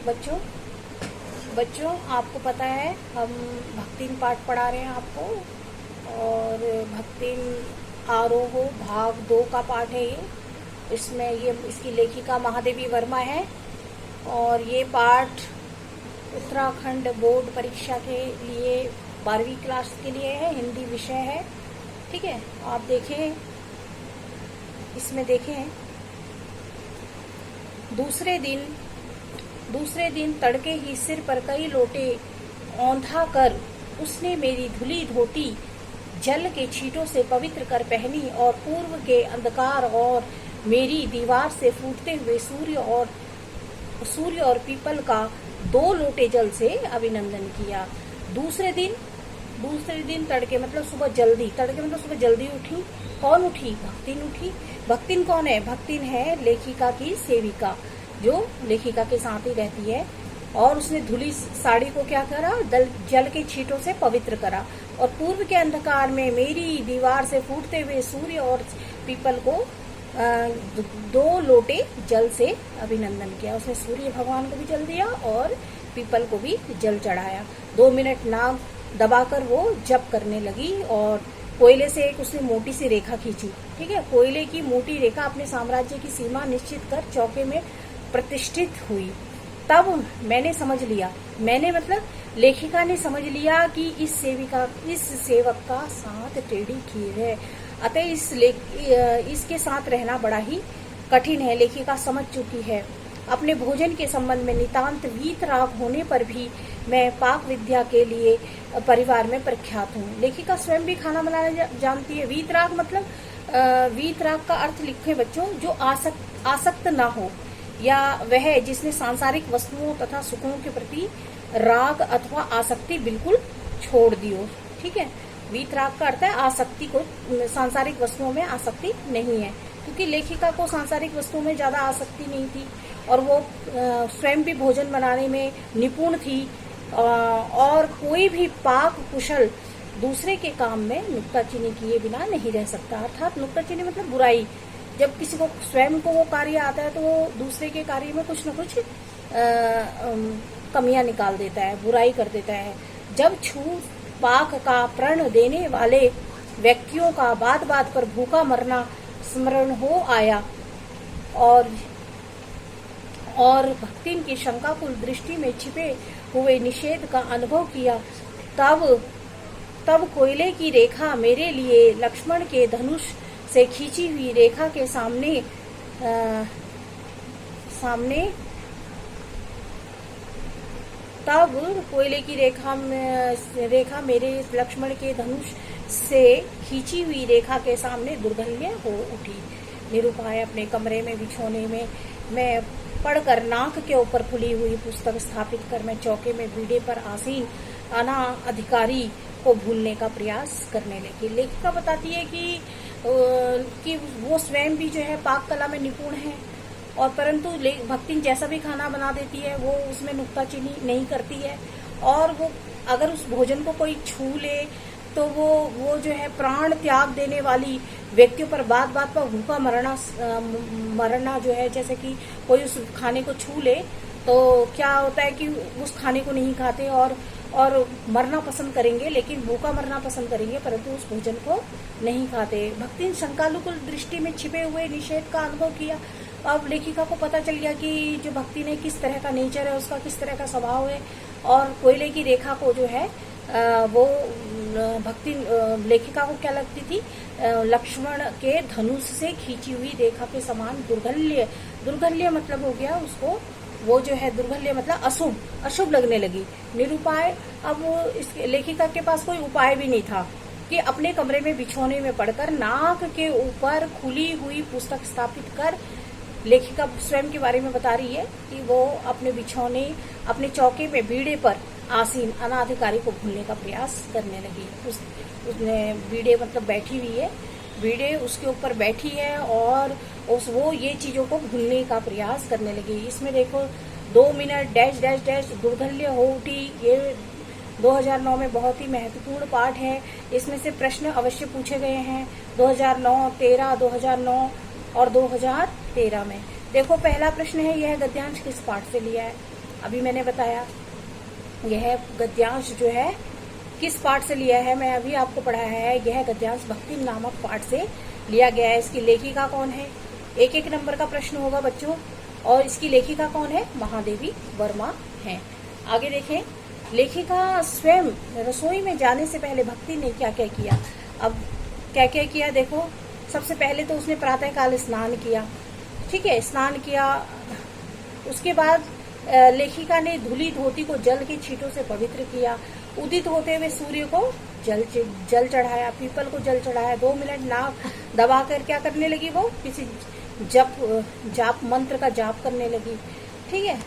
बच्चों बच्चों आपको पता है हम भक्तिन पाठ पढ़ा रहे हैं आपको, और भक्तिन आरोहो भाग 2 का पाठ है ये। इसमें ये इसकी लेखिका महादेवी वर्मा है, और ये पाठ उत्तराखंड बोर्ड परीक्षा के लिए 12वीं क्लास के लिए है, हिंदी विषय है। ठीक है, आप देखें, इसमें देखें। दूसरे दिन तड़के ही सिर पर कई लोटे औंधा कर उसने मेरी धुली धोती जल के छींटों से पवित्र कर पहनी, और पूर्व के अंधकार और मेरी दीवार से फूटते हुए सूर्य और पीपल का 2 लोटे जल से अभिनंदन किया। दूसरे दिन तड़के मतलब सुबह जल्दी, तड़के मतलब सुबह जल्दी उठी। कौन उठी? भक्तिन उठी। भक्तिन कौन है? भक्तिन है लेखिका की सेविका, जो लेखिका के साथ ही रहती है। और उसने धुली साड़ी को क्या करा? जल के छींटों से पवित्र करा, और पूर्व के अंधकार में मेरी दीवार से फूटते हुए सूर्य और पीपल को 2 लोटे जल से अभिनंदन किया। उसने सूर्य भगवान को भी जल दिया और पीपल को भी जल चढ़ाया। 2 मिनट नाक दबाकर वो जप करने लगी, और कोयले से एक उसने मोटी सी रेखा खींची। ठीक है, कोयले की मोटी रेखा अपने साम्राज्य की सीमा निश्चित कर चौके में प्रतिष्ठित हुई। तब मैंने समझ लिया, मैंने मतलब लेखिका ने समझ लिया कि इस सेवक का साथ टेढ़ी खीर है, अतः इसके साथ रहना बड़ा ही कठिन है। लेखिका समझ चुकी है। अपने भोजन के संबंध में नितांत वीतराग होने पर भी मैं पाक विद्या के लिए परिवार में प्रख्यात हूँ। लेखिका स्वयं भी खाना बनाना जानती है। वीतराग मतलब वीतराग का अर्थ लिखे बच्चों, जो आसक्त ना हो, या वह जिसने सांसारिक वस्तुओं तथा सुखों के प्रति राग अथवा आसक्ति बिल्कुल छोड़ दी हो। ठीक है, वीतराग का अर्थ है आसक्ति को, सांसारिक वस्तुओं में आसक्ति नहीं है, क्योंकि लेखिका को सांसारिक वस्तुओं में ज्यादा आसक्ति नहीं थी, और वो स्वयं भी भोजन बनाने में निपुण थी, और कोई भी पाक कुशल दूसरे के काम में नुक्ताचीनी किए बिना नहीं रह सकता। अर्थात नुक्ताचीनी मतलब बुराई। जब किसी को स्वयं को वो कार्य आता है तो वो दूसरे के कार्य में कुछ न कुछ कमियां निकाल देता है, बुराई कर देता है। जब छूत पाक का प्रण देने वाले व्यक्तियों का बात बात पर भूखा मरना स्मरण हो आया, और भक्तिन की शंकाकुल दृष्टि में छिपे हुए निषेध का अनुभव किया, तब कोयले की रेखा मेरे लिए लक्ष्मण के धनुष से खींची हुई रेखा के सामने तब कोयले की रेखा मेरे लक्ष्मण के धनुष से खींची हुई रेखा के सामने दुर्गंध्य हो उठी। निरुपाय अपने कमरे में बिछोने में मैं पढ़कर नाक के ऊपर खुली हुई पुस्तक स्थापित कर मैं चौके में बीड़े पर आसीन अना अधिकारी को भूलने का प्रयास करने लगी। लेखिका बताती है कि वो स्वयं भी जो है पाक कला में निपुण है, और परंतु भक्तिन जैसा भी खाना बना देती है वो उसमें नुक्ताचीनी नहीं करती है, और वो अगर उस भोजन को कोई छू ले तो वो जो है प्राण त्याग देने वाली व्यक्तियों पर बात बात पर भूखा मरना जो है, जैसे कि कोई उस खाने को छू ले तो क्या होता है कि उस खाने को नहीं खाते और मरना पसंद करेंगे, लेकिन भूखा मरना पसंद करेंगे, परंतु उस भोजन को नहीं खाते। भक्तिन शंकाकुल दृष्टि में छिपे हुए निषेध का अनुभव किया। अब लेखिका को पता चल गया कि जो भक्ति ने किस तरह का नेचर है, उसका किस तरह का स्वभाव है, और कोयले की रेखा को जो है वो भक्ति लेखिका को क्या लगती थी? लक्ष्मण के धनुष से खींची हुई रेखा के समान दुर्गल्य मतलब हो गया उसको, वो जो है दुर्गल्य मतलब अशुभ लगने लगी। निरुपाय, अब इस लेखिका के पास कोई उपाय भी नहीं था कि अपने कमरे में बिछोने में पड़कर नाक के ऊपर खुली हुई पुस्तक स्थापित कर, लेखिका स्वयं के बारे में बता रही है कि वो अपने चौके में बीड़े पर आसीन अनाधिकारी को भूलने का प्रयास करने लगी। उसने बीड़े मतलब बैठी हुई है, बीड़े उसके ऊपर बैठी है, और वो ये चीजों को भूलने का प्रयास करने लगी। इसमें देखो 2 मिनट डैश डैश डैश दुर्गल्य हो उठी। ये 2009 में बहुत ही महत्वपूर्ण पाठ है। इसमें से प्रश्न अवश्य पूछे गए हैं 2009, 13, 2009 और 2013 में। देखो पहला प्रश्न है, यह गद्यांश किस पाठ से लिया है? अभी मैंने बताया यह गद्यांश जो है किस पाठ से लिया है, मैं अभी आपको पढ़ाया है। यह गद्यांश भक्ति नामक पाठ से लिया गया है। इसकी लेखिका कौन है? एक एक नंबर का प्रश्न होगा बच्चों। और इसकी लेखिका कौन है? महादेवी वर्मा है। आगे देखें, लेखिका स्वयं रसोई में जाने से पहले भक्ति ने क्या क्या किया। अब क्या क्या किया देखो, सबसे पहले तो उसने प्रातःकाल स्नान किया, ठीक है, स्नान किया। उसके बाद लेखिका ने धुली धोती को जल के छींटों से पवित्र किया। उदित होते हुए सूर्य को जल चढ़ाया, पीपल को जल चढ़ाया। 2 मिनट नाक दबाकर क्या करने लगी, वो किसी जाप मंत्र का जाप करने लगी, ठीक है।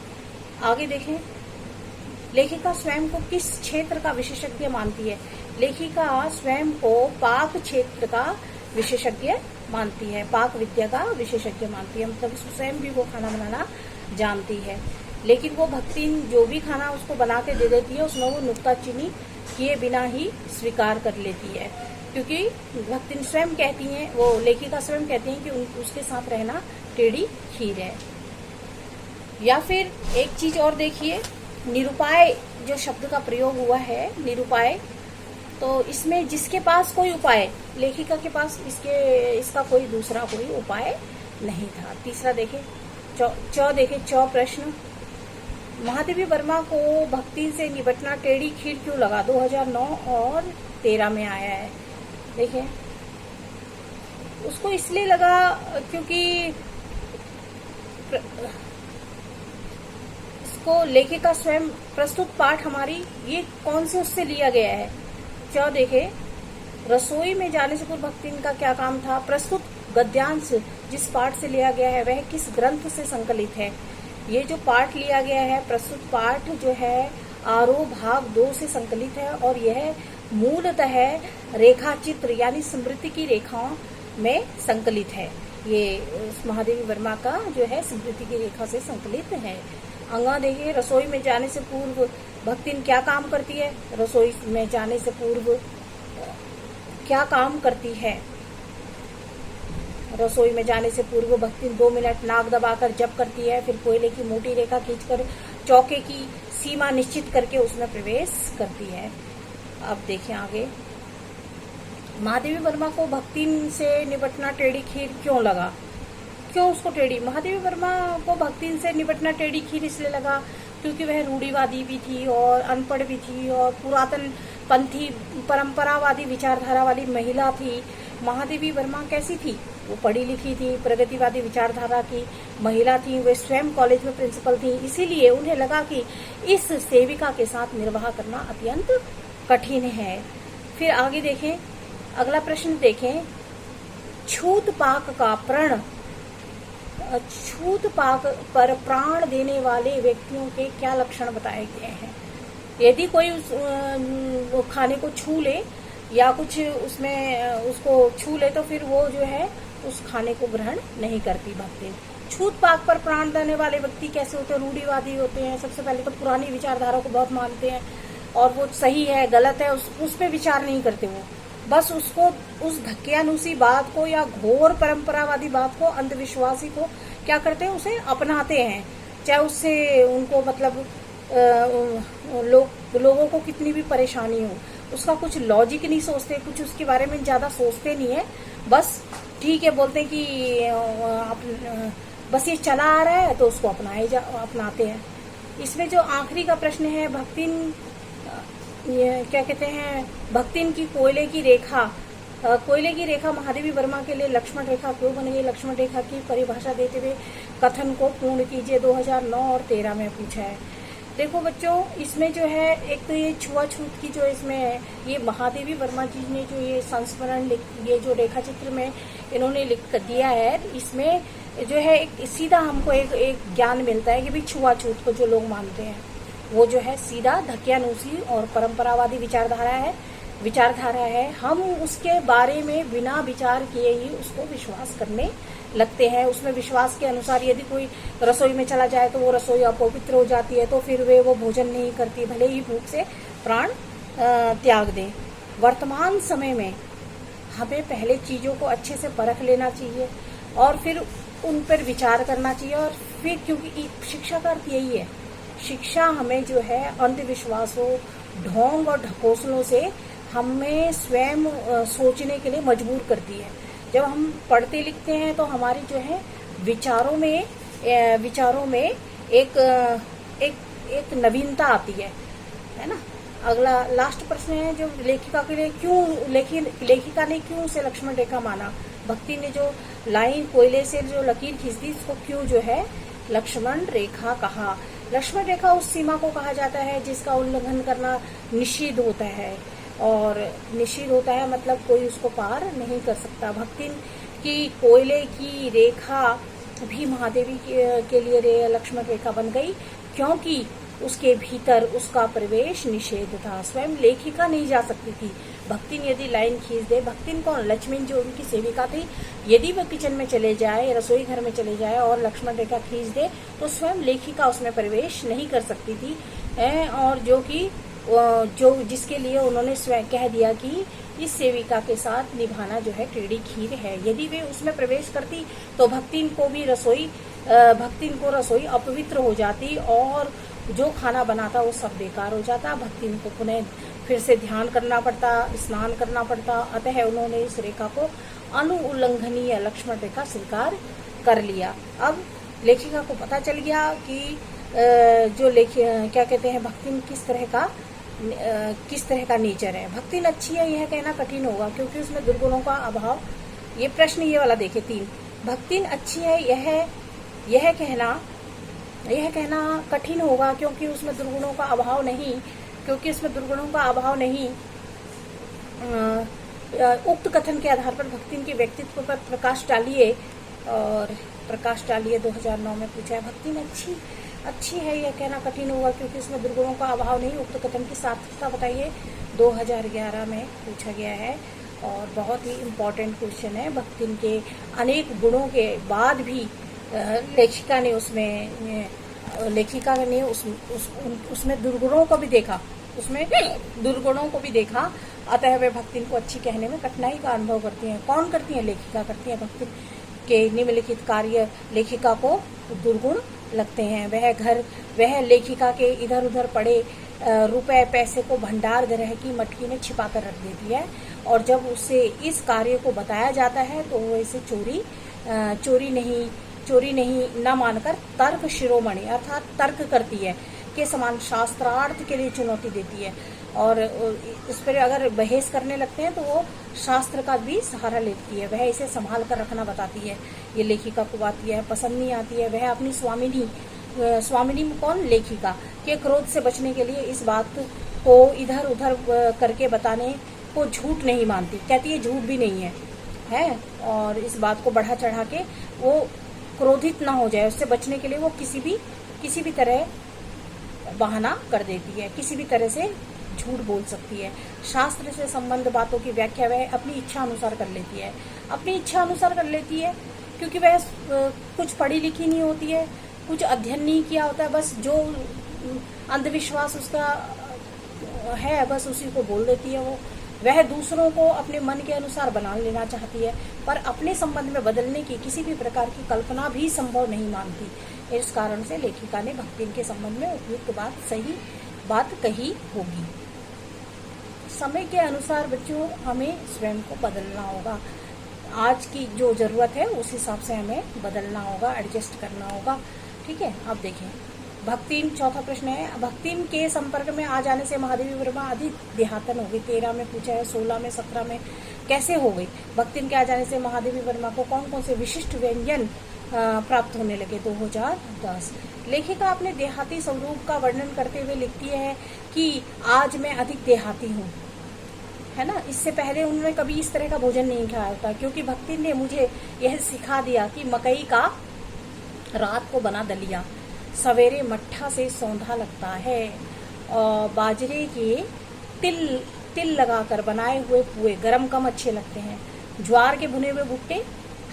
आगे देखें, लेखिका स्वयं को किस क्षेत्र का विशेषज्ञ मानती है? लेखिका स्वयं को पाक क्षेत्र का विशेषज्ञ मानती है, पाक विद्या का विशेषज्ञ मानती है, मतलब स्वयं भी वो खाना बनाना जानती है। लेकिन वो भक्तिन जो भी खाना उसको बना के दे देती है उसमें वो नुक्ताचीनी किए बिना ही स्वीकार कर लेती है, क्योंकि भक्तिन स्वयं कहती हैं, वो लेखिका स्वयं कहती हैं कि उसके साथ रहना टेढ़ी खीर है। या फिर एक चीज और देखिए, निरुपाय जो शब्द का प्रयोग हुआ है, निरुपाय, तो इसमें जिसके पास कोई उपाय, लेखिका के पास इसका कोई दूसरा कोई उपाय नहीं था। तीसरा देखे, चौ प्रश्न, महादेवी वर्मा को भक्ति से निपटना टेढ़ी खीर क्यों लगा? 2009 और 13 में आया है। देखिए, उसको इसलिए लगा क्योंकि इसको लेखिका स्वयं प्रस्तुत पाठ हमारी ये कौन से उससे लिया गया है। देखे, रसोई में जाने से पूर्व भक्तिन का क्या काम था। प्रस्तुत गद्यांश जिस पाठ से लिया गया है वह किस ग्रंथ से संकलित है। ये जो पाठ लिया गया है, प्रस्तुत पाठ जो है आरोह भाग 2 से संकलित है और यह मूलतः रेखा चित्र यानी स्मृति की रेखाओं में संकलित है। ये महादेवी वर्मा का जो है स्मृति की रेखा से संकलित है। अंगा देखिए, रसोई में जाने से पूर्व भक्तिन क्या काम करती है? रसोई में जाने से पूर्व क्या काम करती है? रसोई में जाने से पूर्व भक्तिन 2 मिनट नाक दबाकर जप करती है, फिर कोयले की मोटी रेखा खींचकर चौके की सीमा निश्चित करके उसमें प्रवेश करती है। अब देखें आगे, महादेवी वर्मा को भक्तिन से निपटना टेढ़ी खीर क्यों लगा? क्यों उसको टेढ़ी? महादेवी वर्मा को भक्तिन से निपटना टेढ़ी खीर इसलिए लगा क्योंकि वह रूढ़िवादी भी थी और अनपढ़ भी थी और पुरातन पंथी परंपरावादी विचारधारा वाली महिला थी। महादेवी वर्मा कैसी थी? वो पढ़ी लिखी थी, प्रगतिवादी विचारधारा की महिला थी, वे स्वयं कॉलेज में प्रिंसिपल थी, इसीलिए उन्हें लगा कि इस सेविका के साथ निर्वाह करना अत्यंत कठिन है। फिर आगे देखें, अगला प्रश्न देखें, छूत पाक का प्रण, छूत पाक पर प्राण देने वाले व्यक्तियों के क्या लक्षण बताए गए हैं। यदि कोई उस खाने को छू ले या कुछ उसमें उसको छू ले तो फिर वो जो है उस खाने को ग्रहण नहीं करती भक्ति। छूत पाक पर प्राण देने वाले व्यक्ति कैसे होते हैं? रूढ़िवादी होते हैं। सबसे पहले तो पुरानी विचारधारा को बहुत मानते हैं और वो सही है गलत है उस पर विचार नहीं करते। वो बस उसको उस धक्यानुसी बात को या घोर परंपरावादी बात को, अंधविश्वासी को क्या करते हैं, उसे अपनाते हैं, चाहे उससे उनको मतलब लोगों को कितनी भी परेशानी हो। उसका कुछ लॉजिक नहीं सोचते, कुछ उसके बारे में ज्यादा सोचते नहीं है, बस ठीक है बोलते हैं कि बस ये चला आ रहा है तो उसको अपनाते हैं। इसमें जो आखिरी का प्रश्न है, भक्तिन ये क्या कहते हैं, भक्तिन की कोयले की रेखा, कोयले की रेखा महादेवी वर्मा के लिए लक्ष्मण रेखा क्यों बन गई? लक्ष्मण रेखा की परिभाषा देते हुए कथन को पूर्ण कीजिए। 2009 और 13 में पूछा है। देखो बच्चों, इसमें जो है एक तो ये छुआछूत की जो इसमें है, ये महादेवी वर्मा जी ने जो ये संस्मरण ये जो रेखा चित्र में इन्होंने लिख दिया है, इसमें जो है एक सीधा हमको एक ज्ञान मिलता है कि भाई छुआछूत को जो लोग मानते हैं वो जो है सीधा धक्यानुसी और परंपरावादी विचारधारा है। हम उसके बारे में बिना विचार किए ही उसको विश्वास करने लगते हैं। उसमें विश्वास के अनुसार यदि कोई रसोई में चला जाए तो वो रसोई अपवित्र हो जाती है, तो फिर वो भोजन नहीं करती, भले ही भूख से प्राण त्याग दें। वर्तमान समय में हमें पहले चीज़ों को अच्छे से परख लेना चाहिए और फिर उन पर विचार करना चाहिए। और फिर क्योंकि शिक्षा का अर्थ यही है, शिक्षा हमें जो है अंधविश्वासों, ढोंग और ढकोसलों से हमें स्वयं सोचने के लिए मजबूर करती है। जब हम पढ़ते लिखते हैं तो हमारी जो है विचारों में एक एक एक नवीनता आती है ना। अगला लास्ट प्रश्न है जो लेखिका के लिए क्यों लेखिका ने क्यों उसे लक्ष्मण रेखा माना। भक्ति ने जो लाइन कोयले से जो लकीर खींच दी उसको क्यों जो है लक्ष्मण रेखा कहा। लक्ष्मण रेखा उस सीमा को कहा जाता है जिसका उल्लंघन करना निषिद्ध होता है, और निषिद्ध होता है मतलब कोई उसको पार नहीं कर सकता। भक्ति की कोयले की रेखा भी महादेवी के लिए लक्ष्मण रेखा बन गई क्योंकि उसके भीतर उसका प्रवेश निषेध था। स्वयं लेखिका नहीं जा सकती थी। भक्ति यदि लाइन खींच दे, भक्ति कौन, लक्ष्मण जो उनकी सेविका थी, यदि वह किचन में चले जाए, रसोई घर में चले जाए और लक्ष्मण रेखा खींच दे तो स्वयं लेखिका उसमें प्रवेश नहीं कर सकती थी। और जो जिसके लिए उन्होंने स्वयं कह दिया कि इस सेविका के साथ निभाना जो है टेढ़ी खीर है। यदि वे उसमें प्रवेश करती तो भक्तिन को रसोई अपवित्र हो जाती और जो खाना बनाता वो सब बेकार हो जाता। भक्तिन को पुनः फिर से ध्यान करना पड़ता, स्नान करना पड़ता। अतः उन्होंने इस रेखा को अनुउल्लंघनीय लक्ष्मण रेखा स्वीकार कर लिया। अब लेखिका को पता चल गया कि क्या कहते हैं, भक्तिन किस तरह का नेचर है। भक्तिन अच्छी है यह कहना कठिन होगा क्योंकि उसमें दुर्गुणों का अभाव। ये प्रश्न ये वाला देखिए 3, भक्तिन अच्छी है यह कहना कठिन होगा क्योंकि उसमें दुर्गुणों का अभाव नहीं। उक्त कथन के आधार पर भक्तिन के व्यक्तित्व पर प्रकाश डालिए। और प्रकाश डालिए 2009 में पूछा है भक्तिन अच्छी है यह कहना कठिन होगा क्योंकि उसमें दुर्गुणों का अभाव नहीं। उक्त कथन की सार्थकता बताइए 2011 में पूछा गया है और बहुत ही इम्पोर्टेंट क्वेश्चन है। भक्तिन के अनेक गुणों के बाद भी लेखिका ने उसमें दुर्गुणों को भी देखा। अतः वे भक्तिन को अच्छी कहने में कठिनाई का अनुभव करती हैं। कौन करती हैं? लेखिका करती हैं। भक्तिन के निम्नलिखित कार्य लेखिका को दुर्गुण लगते हैं। वह लेखिका के इधर उधर पड़े रुपए पैसे को भंडार ग्रह की मटकी में छिपा कर रख देती है और जब उसे इस कार्य को बताया जाता है तो वो इसे चोरी नहीं न मानकर तर्क शिरोमणि अर्थात तर्क करती है के समान शास्त्रार्थ के लिए चुनौती देती है। और इस पर अगर बहस करने लगते हैं तो वो शास्त्र का भी सहारा लेती है। वह इसे संभाल कर रखना बताती है। ये लेखिका को आती है, पसंद नहीं आती है। वह अपनी स्वामिनी में कौन? लेखिका के क्रोध से बचने के लिए इस बात को इधर उधर करके बताने को झूठ नहीं मानती। कहती है झूठ भी नहीं है। और इस बात को बढ़ा चढ़ा के वो क्रोधित ना हो जाए, उससे बचने के लिए वो किसी भी तरह बहाना कर देती है, किसी भी तरह से झूठ बोल सकती है। शास्त्र से संबंध बातों की व्याख्या वह अपनी इच्छा अनुसार कर लेती है क्योंकि वह कुछ पढ़ी लिखी नहीं होती है, कुछ अध्ययन नहीं किया होता है। बस जो अंधविश्वास उसका है बस उसी को बोल देती है। वह दूसरों को अपने मन के अनुसार बना लेना चाहती है पर अपने संबंध में बदलने की किसी भी प्रकार की कल्पना भी संभव नहीं मानती। इस कारण से लेखिका ने भक्तिन के संबंध में उपयुक्त सही बात कही होगी। समय के अनुसार बच्चों हमें स्वयं को बदलना होगा। आज की जो जरूरत है उस हिसाब से हमें बदलना होगा, एडजस्ट करना होगा। ठीक है, अब देखें भक्तिन, चौथा प्रश्न है भक्तिन के संपर्क में आ जाने से महादेवी वर्मा अधिक देहातन हो गई। 13 में पूछा है, 16 में, 17 में कैसे हो गई। भक्तिन के आ जाने से महादेवी वर्मा को कौन कौन से विशिष्ट व्यंजन प्राप्त होने लगे। 2010 लेखिका अपने देहाती स्वरूप का वर्णन करते हुए लिखती है कि आज मैं अधिक देहाती हूँ, है ना। इससे पहले उन्होंने कभी इस तरह का भोजन नहीं खाया होता क्योंकि भक्तिन ने मुझे यह सिखा दिया कि मकई का रात को बना दलिया, सवेरे मट्ठा से सौंधा लगता है, और बाजरे के तिल लगाकर बनाए हुए पुए गरम कम अच्छे लगते हैं, ज्वार के भुने हुए भुट्टे,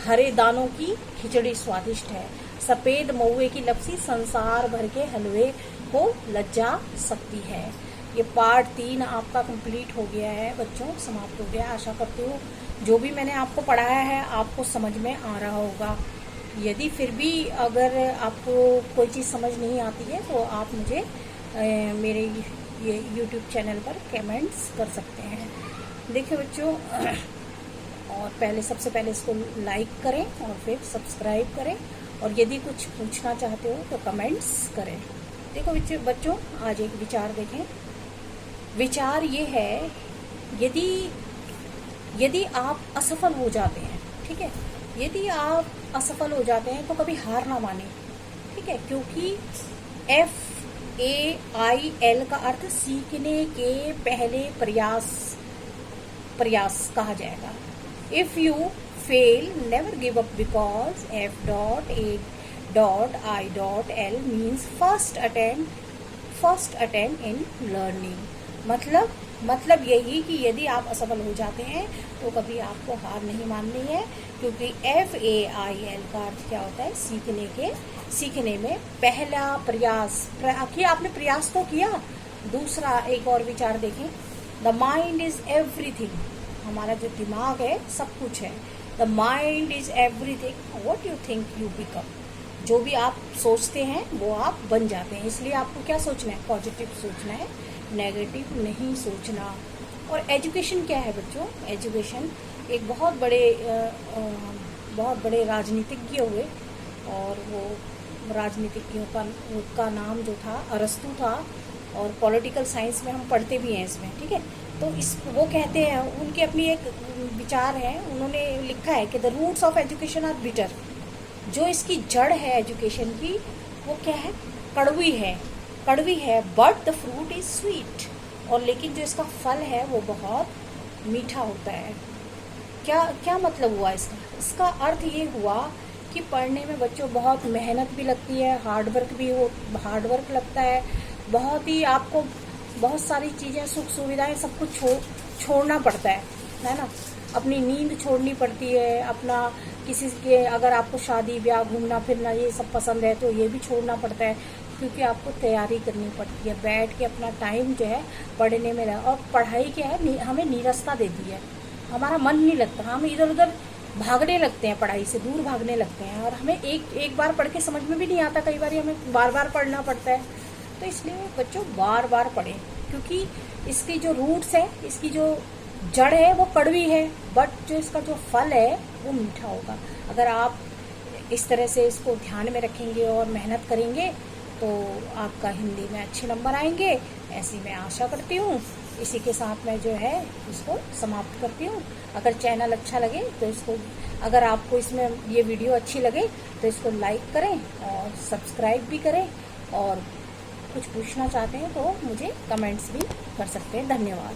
हरे दानों की खिचड़ी स्वादिष्ट है, सफेद महुए की लपसी संसार भर के हलवे को लज्जा सकती है। ये पार्ट 3 आपका कंप्लीट हो गया है बच्चों, समाप्त हो गया। आशा करती हूँ जो भी मैंने आपको पढ़ाया है आपको समझ में आ रहा होगा। यदि फिर भी अगर आपको कोई चीज़ समझ नहीं आती है तो आप मुझे मेरे ये YouTube चैनल पर कमेंट्स कर सकते हैं। देखिए बच्चों, और सबसे पहले इसको लाइक करें और फिर सब्सक्राइब करें, और यदि कुछ पूछना चाहते हो तो कमेंट्स करें। देखो बच्चों, आज एक विचार देखें। विचार ये है, यदि आप असफल हो जाते हैं, ठीक है, यदि आप असफल हो जाते हैं तो कभी हार ना माने, ठीक है, क्योंकि FAIL का अर्थ सीखने के पहले प्रयास कहा जाएगा। If you fail never give up, because FAIL means first attempt in learning. मतलब यही कि यदि आप असफल हो जाते हैं तो कभी आपको हार नहीं माननी है, क्योंकि FAIL का अर्थ क्या होता है, सीखने में पहला प्रयास किया, आपने प्रयास तो किया। दूसरा एक और विचार देखें, द माइंड इज एवरीथिंग। हमारा जो दिमाग है सब कुछ है। The mind is everything, what you think you become. जो भी आप सोचते हैं वो आप बन जाते हैं। इसलिए आपको क्या सोचना है, पॉजिटिव सोचना है, नेगेटिव नहीं सोचना। और एजुकेशन क्या है बच्चों, एजुकेशन एक बहुत बड़े राजनीतिज्ञ हुए, और वो राजनीतिज्ञों का नाम जो था अरस्तु था, और पॉलिटिकल साइंस में हम पढ़ते भी हैं इसमें, ठीक है। तो वो कहते हैं, उनके अपनी एक विचार है, उन्होंने लिखा है कि the roots of education are bitter. जो इसकी जड़ है एजुकेशन की, वो क्या है, कड़वी है, but the fruit is sweet. और लेकिन जो इसका फल है वो बहुत मीठा होता है। क्या मतलब हुआ इसका अर्थ ये हुआ कि पढ़ने में बच्चों बहुत मेहनत भी लगती है, हार्ड वर्क लगता है, बहुत ही आपको बहुत सारी चीज़ें, सुख सुविधाएं, सब कुछ छोड़ना पड़ता है ना। अपनी नींद छोड़नी पड़ती है, अपना किसी के, अगर आपको शादी ब्याह घूमना फिरना ये सब पसंद है तो ये भी छोड़ना पड़ता है, क्योंकि आपको तैयारी करनी पड़ती है, बैठ के अपना टाइम जो है पढ़ने में लगा। और पढ़ाई क्या है, हमें नीरसता देती है, हमारा मन नहीं लगता, हम इधर उधर भागने लगते हैं, पढ़ाई से दूर भागने लगते हैं, और हमें एक बार पढ़ के समझ में भी नहीं आता, कई बार हमें बार बार पढ़ना पड़ता है। तो इसलिए बच्चों बार बार पढ़ें, क्योंकि इसकी जो रूट्स है, इसकी जो जड़ है वो कड़वी है, बट जो इसका जो फल है वो मीठा होगा। अगर आप इस तरह से इसको ध्यान में रखेंगे और मेहनत करेंगे तो आपका हिंदी में अच्छे नंबर आएंगे, ऐसी मैं आशा करती हूँ। इसी के साथ मैं जो है इसको समाप्त करती हूँ। अगर चैनल अच्छा लगे तो इसको, अगर आपको इसमें ये वीडियो अच्छी लगे तो इसको लाइक करें और सब्सक्राइब भी करें, और कुछ पूछना चाहते हैं तो मुझे कमेंट्स भी कर सकते हैं। धन्यवाद।